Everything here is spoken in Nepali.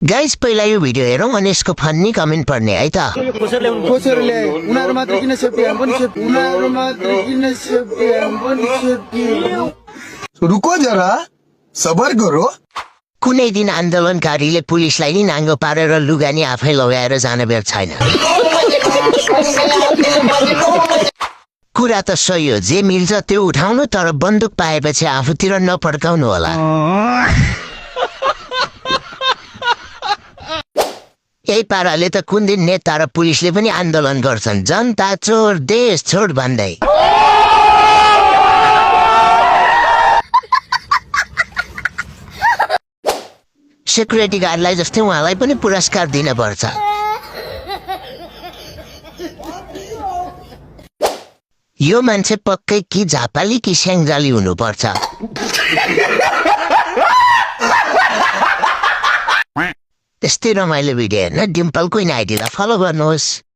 गाइस पहिला यो भिडियो हेरौँ अनि यसको फन्नी कमेन्ट पढ्ने है त खोसेर ल्याए उनीहरु मात्र किन सेफ्टी हामी पनि सेफ्टी उनीहरु मात्र किन सेफ्टी हामी पनि सेफ्टी रुको जरा सबर करो कुनै दिन आन्दोलनकारीले पुलिसलाई नि नाङ्गो पारेर लुगानी आफै लगाएर जान बेर छैन कुरा त सही हो जे मिल्छ त्यो उठाउनु तर बन्दुक पाएपछि आफूतिर नपड्काउनु होला यही पाराले त कुन दिन नेता र पुलिसले पनि आन्दोलन गर्छन् जनता चोर देश छोड भन्दै सेक्युरिटी गार्डलाई जस्तै उहाँलाई पनि पुरस्कार दिन पर्छ यो मान्छे पक्कै कि झापाली कि स्याङ्जाली हुनुपर्छ त्यस्तै रमाइलो भिडियो हेर्न डिम्पलको आइडीलाई फलो गर्नुहोस्।